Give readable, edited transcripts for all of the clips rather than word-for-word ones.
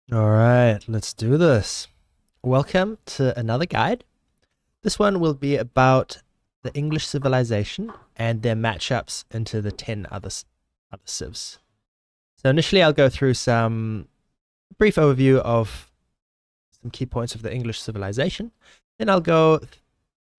All right, let's do this. Welcome to another guide. This one will be about the English civilization and their matchups into the 10 other civs. So initially I'll go through some brief overview of some key points of the English civilization. Then I'll go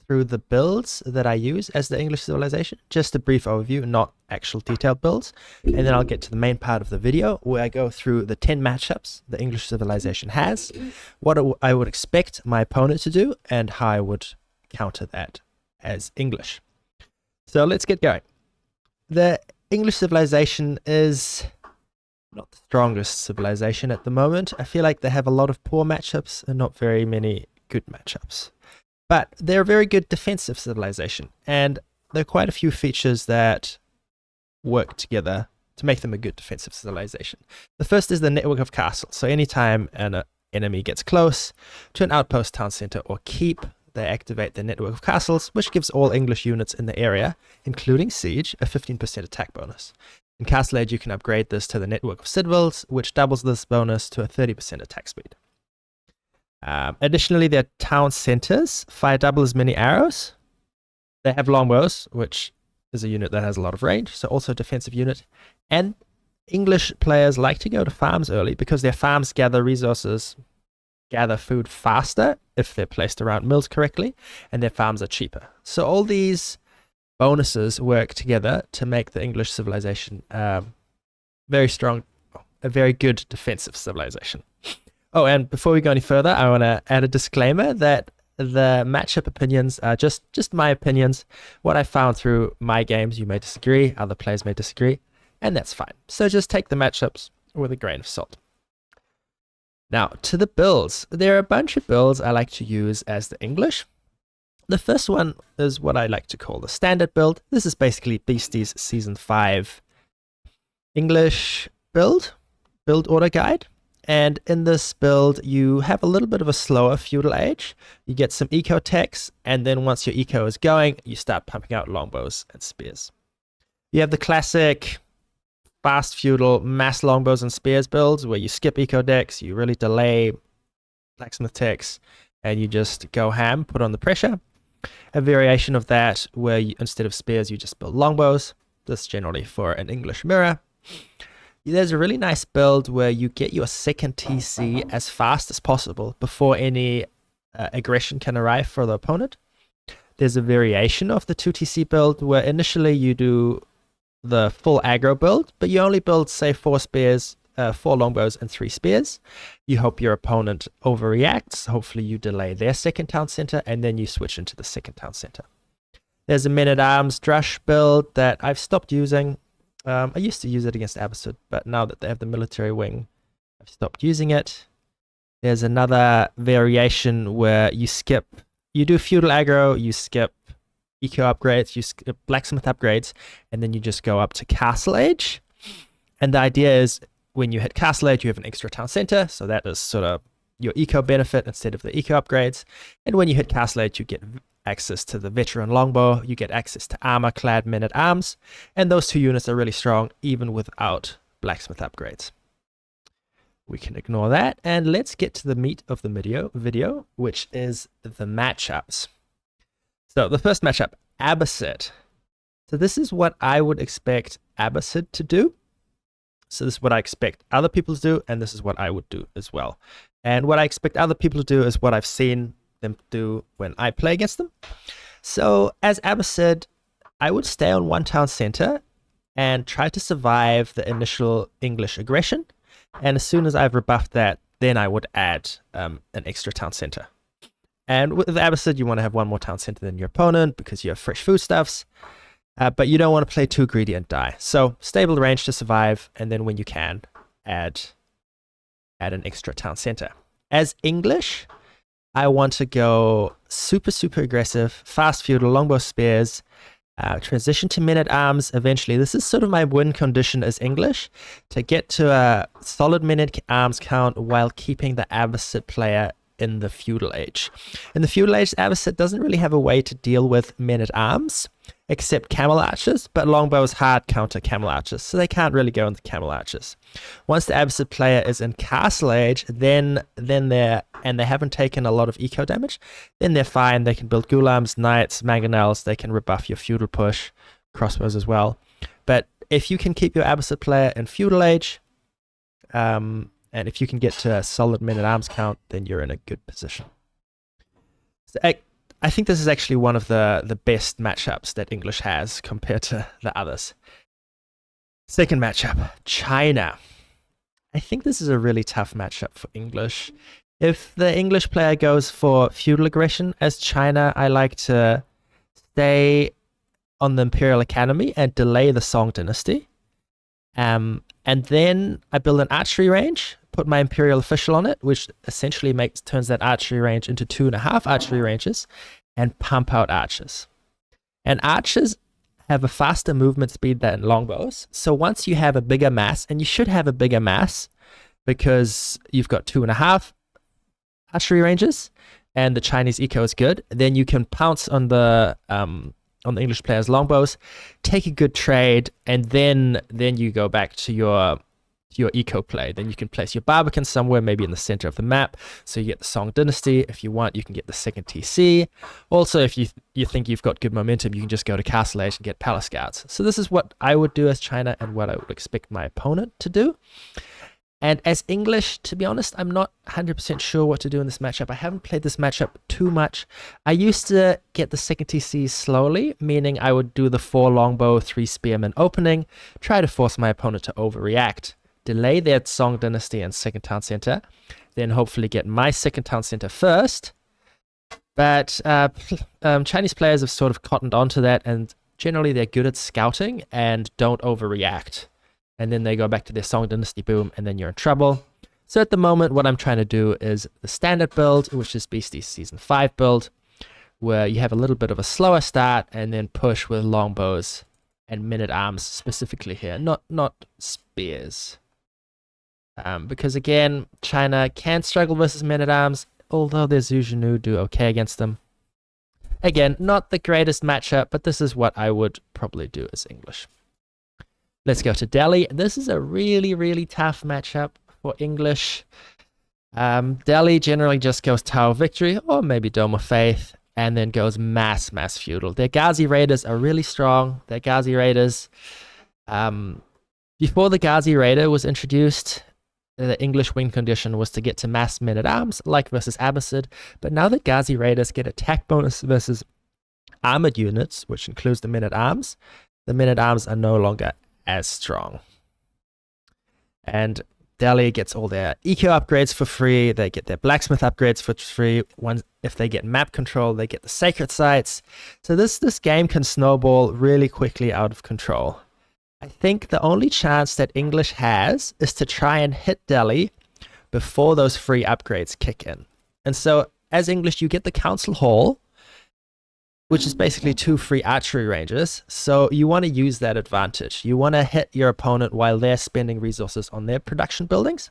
through the builds that I use as the English civilization, just a brief overview, not actual detailed builds. And then I'll get to the main part of the video where I go through the 10 matchups the English civilization has, what I would expect my opponent to do, and how I would counter that as English. So let's get going. The English civilization is not the strongest civilization at the moment. I feel like they have a lot of poor matchups and not very many good matchups. But they're a very good defensive civilization, and there are quite a few features that work together to make them a good defensive civilization. The first is the network of castles. So anytime an enemy gets close to an outpost, town center, or keep, they activate their network of castles, which gives all English units in the area, including siege, a 15% attack bonus. In Castle Age, you can upgrade this to the network of citadels, which doubles this bonus to a 30% attack speed. Additionally, their town centers fire double as many arrows. They have longbows, which is a unit that has a lot of range, so also a defensive unit. And English players like to go to farms early because their farms gather resources, gather food faster if they're placed around mills correctly, and their farms are cheaper. So all these bonuses work together to make the English civilization very strong, a very good defensive civilization. Oh, and before we go any further, I want to add a disclaimer that the matchup opinions are just my opinions. What I found through my games, you may disagree, other players may disagree, and that's fine. So just take the matchups with a grain of salt. Now, to the builds. There are a bunch of builds I like to use as the English. The first one is what I like to call the standard build. This is basically Beastie's Season 5 English build order guide. And in this build, you have a little bit of a slower feudal age. You get some eco techs, and then once your eco is going, you start pumping out longbows and spears. You have the classic fast feudal mass longbows and spears builds where you skip eco decks, you really delay blacksmith techs, and you just go ham, put on the pressure. A variation of that where instead of spears, you just build longbows. This is generally for an English mirror. There's a really nice build where you get your second TC as fast as possible before any aggression can arrive for the opponent. There's a variation of the 2TC build where initially you do the full aggro build, but you only build, say, 4 spears, 4 longbows, and 3 spears. You hope your opponent overreacts. Hopefully you delay their second town center, and then you switch into the second town center. There's a men-at-arms drush build that I've stopped using. I used to use it against Abbasid, but now that they have the military wing, I've stopped using it. There's another variation where you do feudal aggro, you skip eco upgrades, you skip blacksmith upgrades, and then you just go up to Castle Age. And the idea is when you hit Castle Age, you have an extra town center, so that is sort of your eco benefit instead of the eco upgrades. And when you hit Castle Age, you get access to the veteran longbow, you get access to armor-clad men-at-arms, and those two units are really strong even without blacksmith upgrades. We can ignore that, and let's get to the meat of the video, which is the matchups. So the first matchup, Abbasid. So this is what I would expect Abbasid to do. So this is what I expect other people to do, and this is what I would do as well. And what I expect other people to do is what I've seen them do when I play against them. So as Abbasid, I would stay on one town center and try to survive the initial English aggression. And as soon as I've rebuffed that, then I would add an extra town center. And with Abbasid, you want to have one more town center than your opponent because you have fresh foodstuffs. But you don't want to play too greedy and die. So stable range to survive, and then when you can, add an extra town center. As English, I want to go super aggressive, fast feudal, longbow spears, transition to men-at-arms eventually. This is sort of my win condition as English, to get to a solid men-at-arms count while keeping the Abbasid player in the feudal age. In the feudal age, Abbasid doesn't really have a way to deal with men-at-arms. except camel archers, but longbows hard counter camel archers, so they can't really go into camel archers. Once the Abbasid player is in castle age, then they're, and they haven't taken a lot of eco damage, then they're fine. They can build gulams, knights, mangonels, they can rebuff your feudal push, crossbows as well. But if you can keep your Abbasid player in feudal age, and if you can get to a solid men-at-arms count, then you're in a good position. So I think this is actually one of the best matchups that English has compared to the others. Second matchup, China. I think this is a really tough matchup for English. If the English player goes for feudal aggression as China, I like to stay on the Imperial Academy and delay the Song Dynasty. And then I build an archery range, put my Imperial Official on it, which essentially turns that archery range into 2.5 archery ranges, and pump out archers. And archers have a faster movement speed than longbows. So once you have a bigger mass, and you should have a bigger mass because you've got 2.5 archery ranges, and the Chinese eco is good, then you can pounce on the English players' longbows, take a good trade, and then you go back to your eco play. Then you can place your Barbican somewhere, maybe in the center of the map, so you get the Song Dynasty. If you want, you can get the second TC. Also, if you think you've got good momentum, you can just go to Castle Age and get Palace Scouts. So this is what I would do as China and what I would expect my opponent to do. And as English, to be honest, I'm not 100% sure what to do in this matchup. I haven't played this matchup too much. I used to get the second TC slowly, meaning I would do the 4 longbow, 3 spearmen opening, try to force my opponent to overreact, delay their Song Dynasty and second town center, then hopefully get my second town center first. But Chinese players have sort of cottoned onto that, and generally they're good at scouting and don't overreact. And then they go back to their Song Dynasty boom, and then you're in trouble. So at the moment, what I'm trying to do is the standard build, which is Beastie Season 5 build, where you have a little bit of a slower start and then push with longbows and men-at-arms specifically here, not spears. Because again, China can struggle versus men-at-arms, although their Zhu Zhenu do okay against them. Again, not the greatest matchup, but this is what I would probably do as English. Let's go to Delhi. This is a really, really tough matchup for English. Delhi generally just goes Tower of Victory, or maybe Dome of Faith, and then goes mass feudal. Their Ghazi Raiders are really strong. Their Ghazi Raiders, before the Ghazi Raider was introduced, the English win condition was to get to mass men-at-arms, like versus Abbasid. But now that Ghazi Raiders get attack bonus versus armored units, which includes the men-at-arms are no longer as strong. And Delhi gets all their eco upgrades for free. They get their blacksmith upgrades for free. If they get map control, they get the sacred sites. So this game can snowball really quickly out of control. I think the only chance that English has is to try and hit Delhi before those free upgrades kick in. And so as English, you get the Council Hall, which is basically 2 free archery ranges. So you want to use that advantage. You want to hit your opponent while they're spending resources on their production buildings.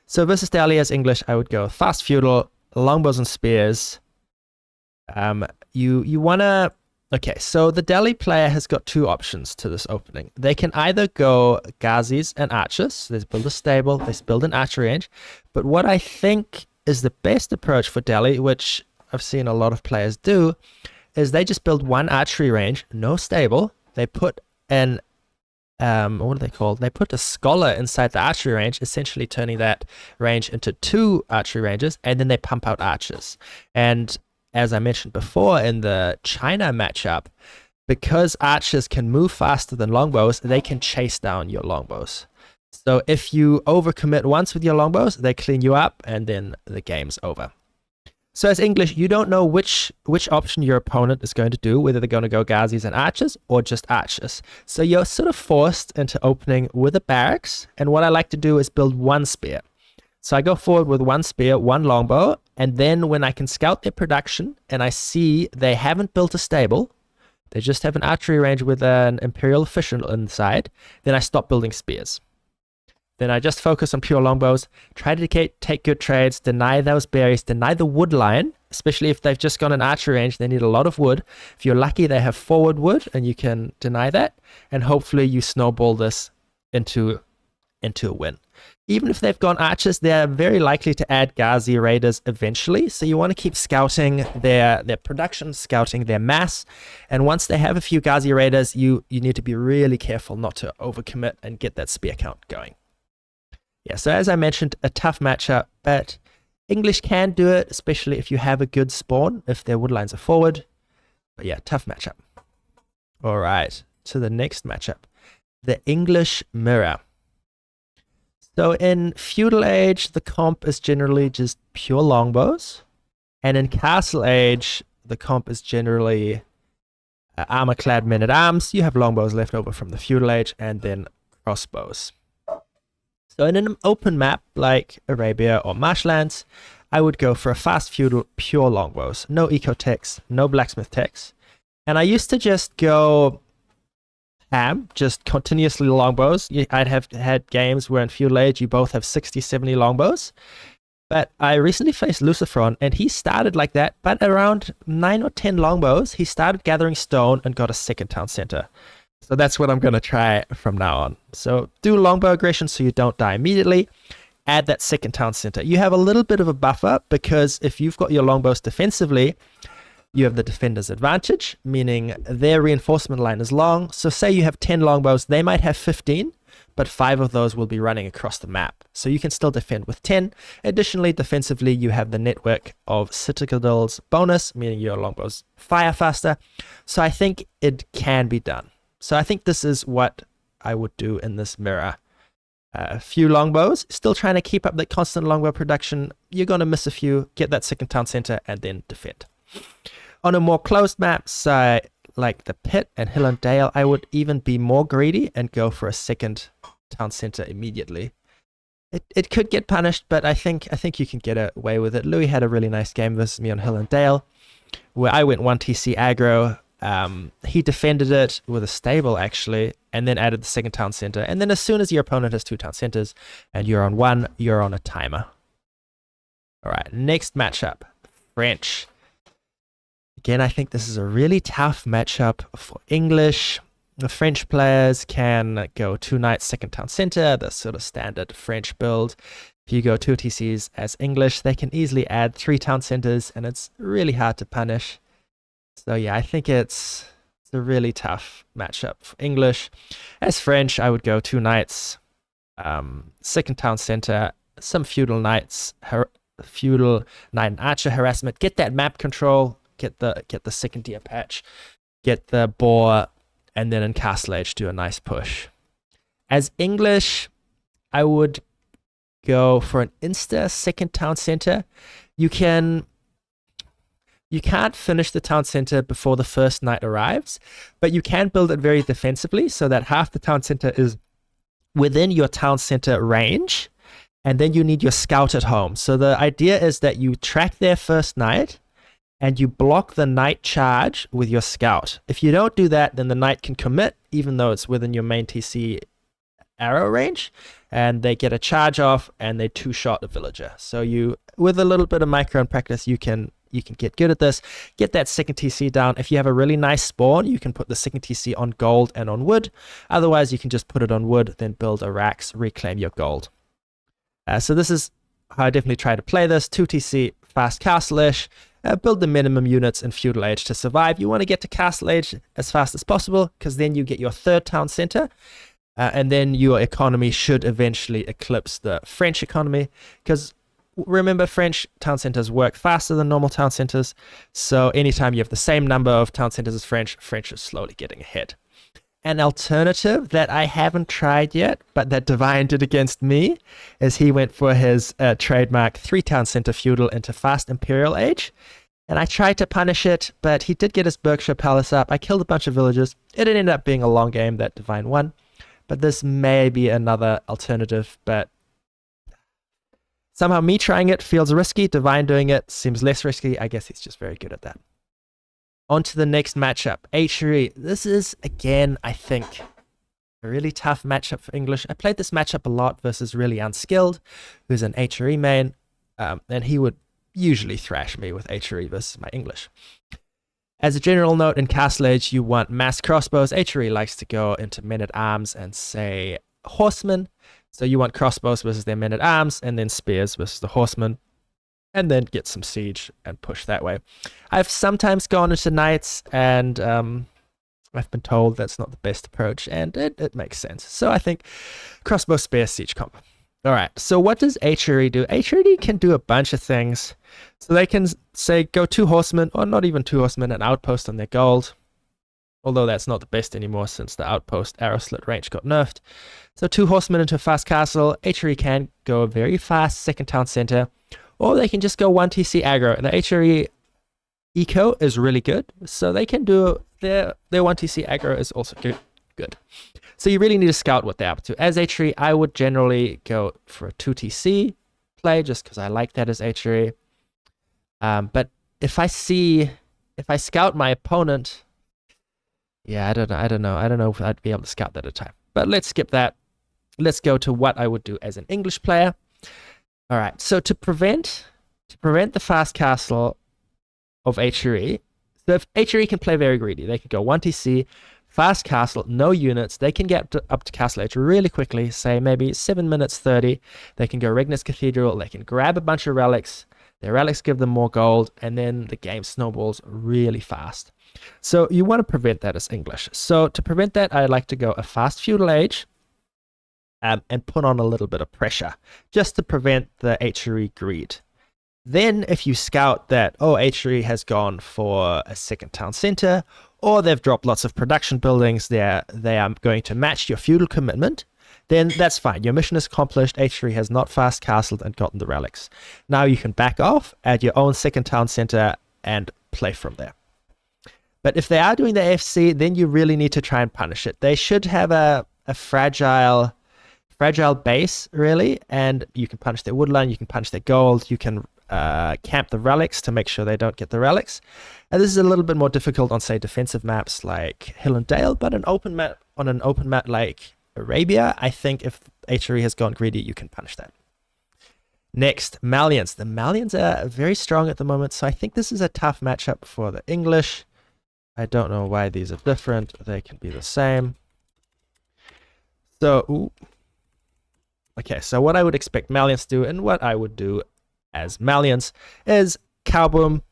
So versus Delhi as English, I would go fast feudal, longbows and spears. You want to... Okay, so the Delhi player has got 2 options to this opening. They can either go Ghazis and archers. They build a stable, they build an archery range. But what I think is the best approach for Delhi, which I've seen a lot of players do, is they just build 1 archery range, no stable. They put an, what are they called? They put a scholar inside the archery range, essentially turning that range into 2 archery ranges, and then they pump out archers. And as I mentioned before in the China matchup, because archers can move faster than longbows, they can chase down your longbows. So if you overcommit once with your longbows, they clean you up, and then the game's over. So as English, you don't know which option your opponent is going to do, whether they're going to go Ghazis and archers or just archers. So you're sort of forced into opening with a barracks. And what I like to do is build 1 spear. So I go forward with 1 spear, 1 longbow. And then when I can scout their production and I see they haven't built a stable, they just have an archery range with an Imperial Official inside, then I stop building spears. then I just focus on pure longbows, try to take good trades, deny those berries, deny the wood line, especially if they've just got an archery range, they need a lot of wood. If you're lucky, they have forward wood and you can deny that, and hopefully you snowball this into a win. Even if they've gone archers, they're very likely to add Ghazi raiders eventually. So you want to keep scouting their production, scouting their mass. And once they have a few Ghazi raiders, you need to be really careful not to overcommit and get that spear count going. Yeah, so as I mentioned, a tough matchup, but English can do it, especially if you have a good spawn, if their wood lines are forward. But yeah, tough matchup. All right, to the next matchup. The English mirror. So in feudal age, the comp is generally just pure longbows. And in castle age, the comp is generally armor-clad men-at-arms. You have longbows left over from the feudal age, and then crossbows. So in an open map like Arabia or marshlands, I would go for a fast feudal pure longbows. No eco techs, no blacksmith techs. And I used to just go ham, just continuously longbows. I'd have had games where in feudal age you both have 60, 70 longbows. But I recently faced Lucifron, and he started like that, but around 9 or 10 longbows, he started gathering stone and got a second town center. So that's what I'm going to try from now on. So do longbow aggression so you don't die immediately. Add that second town center. You have a little bit of a buffer, because if you've got your longbows defensively, you have the defender's advantage, meaning their reinforcement line is long. So say you have 10 longbows, they might have 15, but 5 of those will be running across the map. So you can still defend with 10. Additionally, defensively, you have the network of citadels bonus, meaning your longbows fire faster. So I think it can be done. So I think this is what I would do in this mirror. A few longbows, still trying to keep up that constant longbow production. You're going to miss a few, get that second town center, and then defend. On a more closed map, like the Pit and Hill and Dale, I would even be more greedy and go for a second town center immediately. It could get punished, but I think you can get away with it. Louis had a really nice game versus me on Hill and Dale, where I went 1 TC aggro. He defended it with a stable, actually, and then added the second town center. And then as soon as your opponent has 2 town centers and you're on 1, you're on a timer. All right, next matchup, French. Again, I think this is a really tough matchup for English. The French players can go 2 knights, second town center, the sort of standard French build. If you go 2 TCs as English, they can easily add 3 town centers, and it's really hard to punish. So yeah, I think it's a really tough matchup for English. As French, I would go 2 knights, second town center, some feudal knights, feudal knight and archer harassment, get that map control, get the second tier patch, get the boar, and then in castle age do a nice push. As English, I would go for an insta second town center. You can't finish the town center before the first knight arrives, but you can build it very defensively so that half the town center is within your town center range, and then you need your scout at home. So the idea is that you track their first knight and you block the knight charge with your scout. If you don't do that, then the knight can commit, even though it's within your main TC arrow range, and they get a charge off and they 2-shot a villager. So you, with a little bit of micro and practice, you can get good at this. Get that second TC down. If you have a really nice spawn, you can put the second TC on gold and on wood. Otherwise, you can just put it on wood, then build a racks, reclaim your gold. So this is how I definitely try to play this. 2 TC, fast castle-ish. Build the minimum units in feudal age to survive. You want to get to castle age as fast as possible, because then you get your 3rd town center. And then your economy should eventually eclipse the French economy, because remember, French town centers work faster than normal town centers. So anytime you have the same number of town centers as French is slowly getting ahead. An alternative that I haven't tried yet, but that Divine did against me, is he went for his trademark 3 town center feudal into fast imperial age. And I tried to punish it, but he did get his Berkshire Palace up. I killed a bunch of villagers. It ended up being a long game that Divine won. But this may be another alternative, but somehow me trying it feels risky. Divine doing it seems less risky. I guess he's just very good at that. On to the next matchup, H3. This is, again, I think, A really tough matchup for English. I played this matchup a lot versus really unskilled, who's an HRE main, and he would usually thrash me with HRE versus my English. As a general note, in Castle Age, you want mass crossbows. HRE likes to go into men-at-arms and say horsemen. So you want crossbows versus their men-at-arms, and then spears versus the horsemen, and then get some siege and push that way. I've sometimes gone into knights, and I've been told that's not the best approach, and it makes sense. So I think crossbow, spear, siege combo. All right, so what does HRE do? HRE can do a bunch of things. So they can say go 2 horsemen, or not even 2 horsemen, an outpost on their gold. Although that's not the best anymore since the outpost arrow slit range got nerfed. So 2 horsemen into a fast castle. HRE can go very fast second town center, or they can just go 1 TC aggro. The HRE eco is really good, so they can do their 1 TC aggro is also good. So you really need to scout what they're up to. As HRE, I would generally go for a 2 TC play just because I like that as HRE. But if I scout my opponent, yeah, I don't know if I'd be able to scout that at a time. But let's skip that. Let's go to what I would do as an English player. All right, so to prevent the fast castle of HRE, so if HRE can play very greedy, they can go 1 TC, fast castle, no units, they can get up to Castle Age really quickly, say maybe 7 minutes 30. They can go Regnus Cathedral, they can grab a bunch of relics, their relics give them more gold, and then the game snowballs really fast. So you want to prevent that as English. So to prevent that, I like to go a fast feudal age and put on a little bit of pressure just to prevent the HRE greed. Then if you scout that, oh, HRE has gone for a second town center, or they've dropped lots of production buildings, they are going to match your feudal commitment, then that's fine. Your mission is accomplished. HRE has not fast castled and gotten the relics. Now you can back off, add your own second town center, and play from there. But if they are doing the AFC, then you really need to try and punish it. They should have a fragile base, really, and you can punish their woodline, you can punish their gold, you can camp the relics to make sure they don't get the relics. And this is a little bit more difficult on, say, defensive maps like Hill and Dale, but on an open map like Arabia, I think if HRE has gone greedy, you can punish that. Next, Malians. The Malians are very strong at the moment, so I think this is a tough matchup for the English. I don't know why these are different. They can be the same. So, okay, so what I would expect Malians to do and what I would do as Malians is Cowboom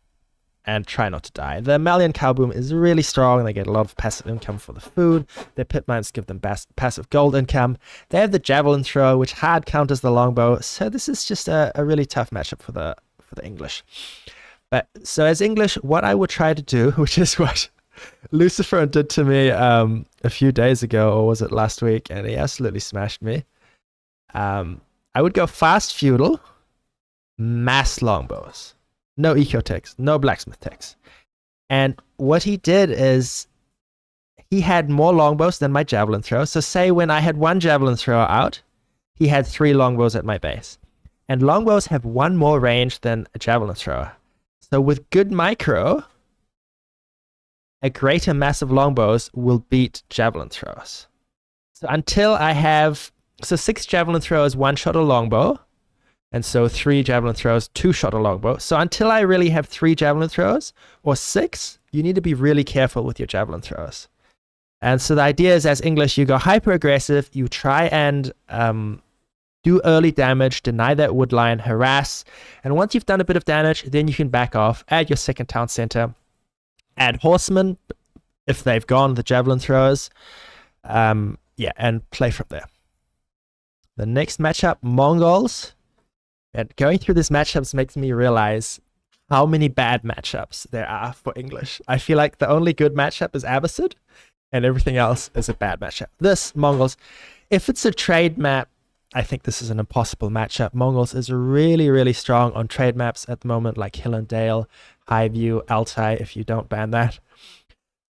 and try not to die. The Malian Cowboom is really strong. They get a lot of passive income for the food. Their pit mines give them passive gold income. They have the javelin throw, which hard counters the longbow. So this is just a really tough matchup for the English. But so as English, what I would try to do, which is what Lucifer did to me a few days ago, or was it last week, and he absolutely smashed me. I would go fast feudal, mass longbows, no eco techs, no blacksmith techs. And what he did is he had more longbows than my javelin throw. So say when I had 1 javelin throw out, he had 3 longbows at my base. And longbows have 1 more range than a javelin thrower. So with good micro, a greater mass of longbows will beat javelin throwers. So until I have, 6 javelin throwers, 1 shot a longbow, and so 3 javelin throwers, 2 shot a longbow. So until I really have 3 javelin throwers, or 6, you need to be really careful with your javelin throwers. And so the idea is, as English, you go hyper aggressive, you try and do early damage, deny that wood line, harass, and once you've done a bit of damage, then you can back off, add your second town center, add horsemen if they've gone, the javelin throwers, and play from there. The next matchup, Mongols. And going through these matchups makes me realize how many bad matchups there are for English. I feel like the only good matchup is Abbasid, and everything else is a bad matchup. This, Mongols, if it's a trade map, I think this is an impossible matchup. Mongols is really, really strong on trade maps at the moment, like Hill and Dale, Highview, Altai, if you don't ban that.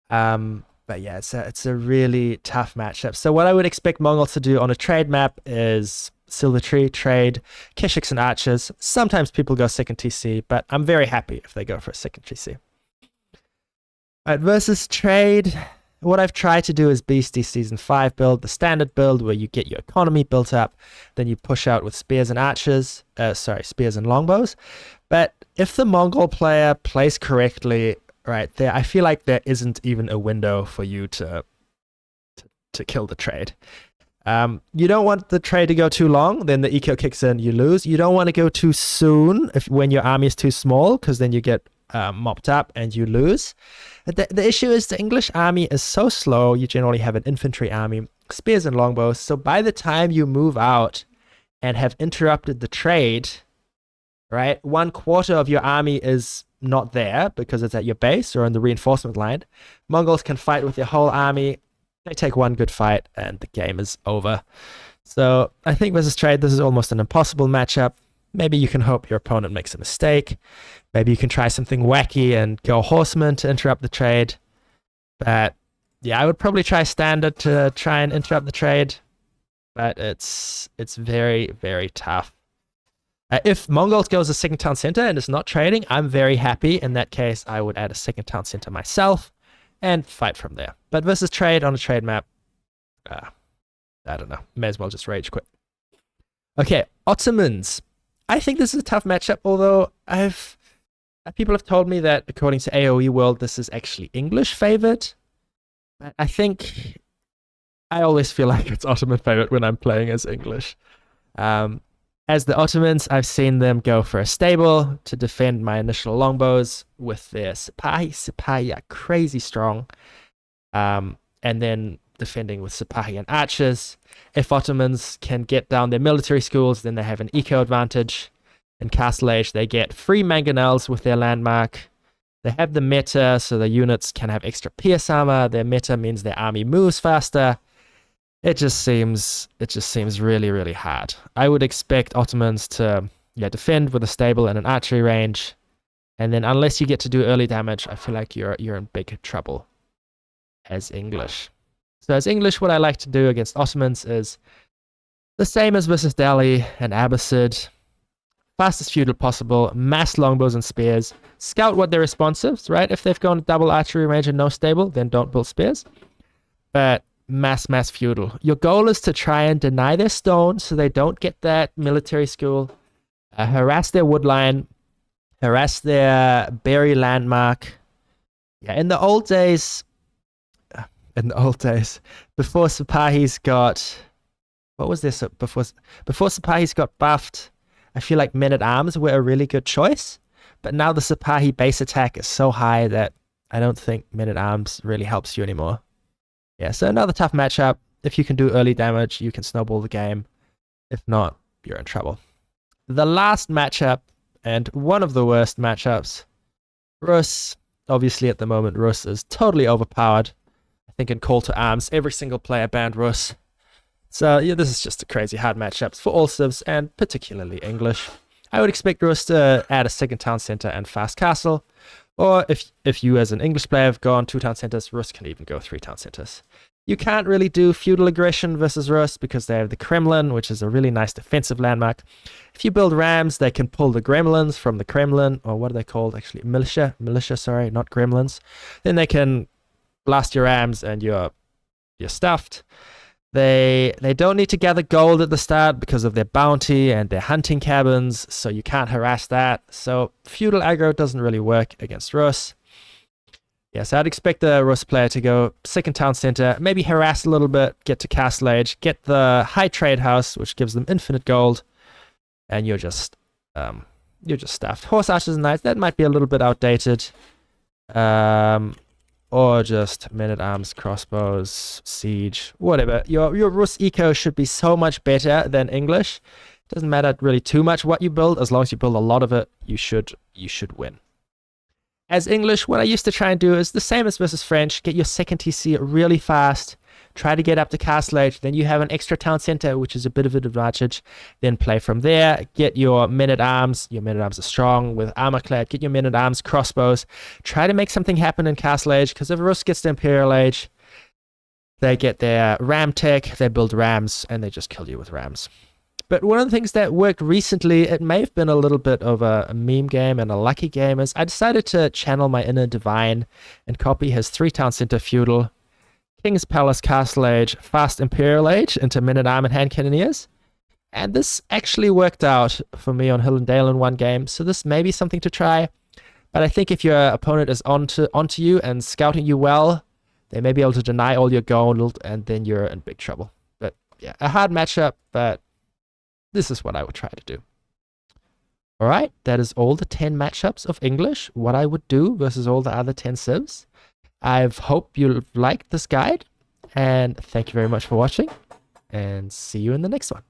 But yeah, it's a really tough matchup. So what I would expect Mongols to do on a trade map is Silver Tree, trade, Keshiks and Archers. Sometimes people go second TC, but I'm very happy if they go for a second TC. All right, versus trade. what I've tried to do is Beastie Season 5 build, the standard build where you get your economy built up, then you push out with spears and archers, spears and longbows. But if the Mongol player plays correctly right there, I feel like there isn't even a window for you to kill the trade. You don't want the trade to go too long, then the eco kicks in, you lose. You don't want to go too soon when your army is too small, because then you get mopped up and you lose. The issue is the English army is so slow. You generally have an infantry army, spears and longbows. So by the time you move out and have interrupted the trade, right, 1/4 of your army is not there because it's at your base or on the reinforcement line. Mongols can fight with their whole army. They take one good fight and the game is over. So I think versus trade, this is almost an impossible matchup. Maybe you can hope your opponent makes a mistake. Maybe you can try something wacky and go horseman to interrupt the trade. But yeah, I would probably try standard to try and interrupt the trade. But it's very, very tough. If Mongols goes a second town center and it's not trading, I'm very happy. In that case, I would add a second town center myself and fight from there. But versus trade on a trade map, I don't know. May as well just rage quit. Okay, Ottomans. I think this is a tough matchup, although people have told me that according to AoE World, this is actually English favored. I think I always feel like it's Ottoman favored when I'm playing as English. As the Ottomans, I've seen them go for a stable to defend my initial longbows with their Sipahi. Sipahi are crazy strong. And then defending with Sipahi and archers. If Ottomans can get down their military schools, then they have an eco advantage. In Castle Age, they get free mangonels with their landmark. They have the meta, so the units can have extra pierce armor. Their meta means their army moves faster. It just seems really, really hard. I would expect Ottomans to defend with a stable and an archery range. And then unless you get to do early damage, I feel like you're in big trouble as English. So as English, what I like to do against Ottomans is the same as versus Delhi and Abbasid. Fastest feudal possible, mass longbows and spears. Scout what their response is, right? If they've gone double archery range and no stable, then don't build spears. But mass feudal. Your goal is to try and deny their stone so they don't get that military school. Harass their wood line. Harass their berry landmark. Yeah, in the old days, before Sipahis got, before Sipahis got buffed, I feel like men-at-arms were a really good choice. But now the Sipahi base attack is so high that I don't think men-at-arms really helps you anymore. Yeah, so another tough matchup. If you can do early damage, you can snowball the game. If not, you're in trouble. The last matchup, and one of the worst matchups, Rus. Obviously, at the moment, Rus is totally overpowered. I think in Call to Arms, every single player banned Rus. So yeah, this is just a crazy hard matchup for all civs, and particularly English. I would expect Rus to add a second town center and fast castle. Or if you as an English player have gone 2 town centers, Rus can even go 3 town centers. You can't really do feudal aggression versus Rus because they have the Kremlin, which is a really nice defensive landmark. If you build rams, they can pull the gremlins from the Kremlin, or what are they called actually? Militia, sorry, not gremlins. Then they can blast your rams and you're stuffed. They don't need to gather gold at the start because of their bounty and their hunting cabins, so you can't harass that. So feudal aggro doesn't really work against Rus. Yes, I'd expect the Rus player to go second town center, maybe harass a little bit, get to Castle Age, get the high trade house, which gives them infinite gold, and you're just stuffed. Horse archers and knights, that might be a little bit outdated. Or just men-at-arms, crossbows, siege, whatever. Your Rus eco should be so much better than English. Doesn't matter really too much what you build, as long as you build a lot of it, you should win. As English, what I used to try and do is the same as versus French. Get your second TC really fast. Try to get up to Castle Age. Then you have an extra town center, which is a bit of an advantage. Then play from there. Get your men-at-arms. Your men-at-arms are strong with armor-clad. Get your men-at-arms, crossbows. Try to make something happen in Castle Age, because if Rus gets to Imperial Age, they get their ram tech, they build rams, and they just kill you with rams. But one of the things that worked recently, it may have been a little bit of a meme game and a lucky game, is I decided to channel my inner divine and copy his 3 town center feudal. King's Palace Castle Age, Fast Imperial Age into Men at Arm and Hand Cannoneers. And this actually worked out for me on Hill and Dale in one game, so this may be something to try. But I think if your opponent is onto you and scouting you well, they may be able to deny all your gold, and then you're in big trouble. But yeah, a hard matchup, but this is what I would try to do. All right, that is all the 10 matchups of English, what I would do versus all the other 10 civs. I hope you liked this guide, and thank you very much for watching, and see you in the next one.